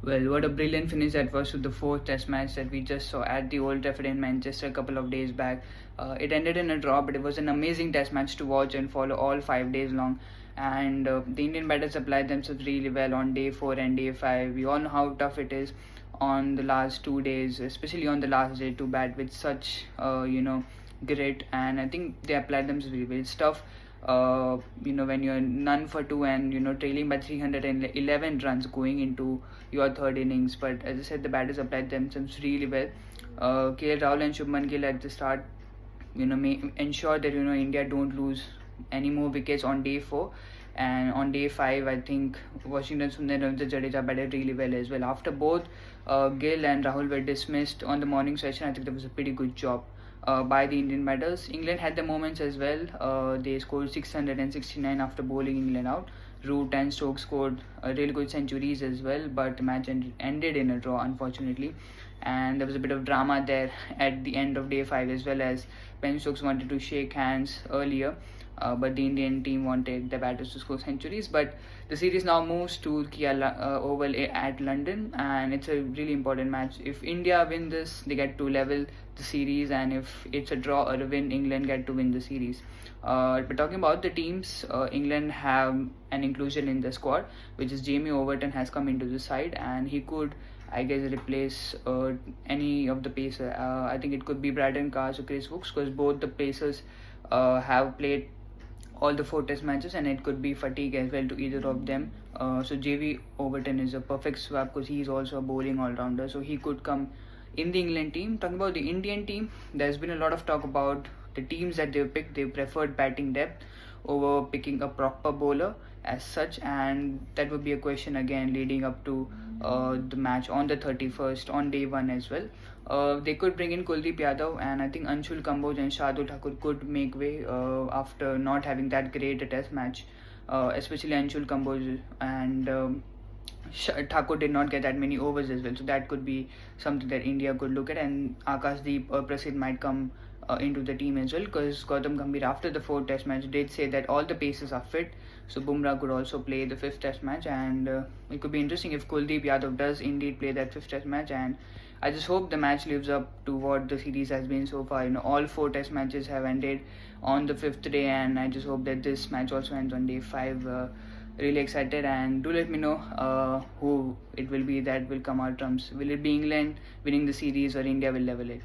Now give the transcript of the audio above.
Well, what a brilliant finish that was to the fourth test match that we just saw at the Old Trafford in Manchester a couple of days back. It ended in a draw, but it was an amazing test match to watch and follow all 5 days long. And the Indian batters applied themselves really well on day 4 and day 5. We all know how tough it is on the last 2 days, especially on the last day, to bat with such, grit. And I think they applied themselves really well. It's tough when you're none for two and trailing by 311 runs going into your third innings. But as I said, the batters applied themselves really well. KL Rahul and Shubman Gill at the start, may ensure that India don't lose any more wickets on day 4. And on day 5, I think Washington Sundar and Jadeja batted really well as well. After both Gill and Rahul were dismissed on the morning session, I think that was a pretty good job by the Indian batters. England had the moments as well. They scored 669 after bowling England out. Root and Stokes scored really good centuries as well, but the match ended in a draw, unfortunately. And there was a bit of drama there at the end of day 5 as well, as Ben Stokes wanted to shake hands earlier. But the Indian team wanted the batters to score centuries. But the series now moves to Kia Oval at London, and it's a really important match. If India win this, they get to level the series, and if it's a draw or a win, England get to win the series. But talking about the teams, England have an inclusion in the squad, which is Jamie Overton has come into the side, and he could, I guess, replace any of the pacers. I think it could be Braden Cars or Chris Wooks, because both the pacers have played all the 4 test matches, and it could be fatigue as well to either of them. So JV Overton is a perfect swap because he's also a bowling all-rounder, so he could come in the England team. Talking about the Indian team, there's been a lot of talk about the teams that they've picked. They preferred batting depth over picking a proper bowler as such, and that would be a question again leading up to the match on the 31st on day 1 as well. They could bring in Kuldeep Yadav, and I think Anshul Kamboj and Shardul Thakur could make way after not having that great a test match, especially Anshul Kamboj, and Thakur did not get that many overs as well, so that could be something that India could look at. And Akashdeep Prasid might come into the team as well, because Gautam Gambhir after the 4th test match did say that all the paces are fit, so Bumrah could also play the 5th test match. And it could be interesting if Kuldeep Yadav does indeed play that 5th test match. And I just hope the match lives up to what the series has been so far. All 4 test matches have ended on the 5th day, and I just hope that this match also ends on day 5. Really excited, and do let me know who it will be that will come out trumps. Will it be England winning the series, or India will level it?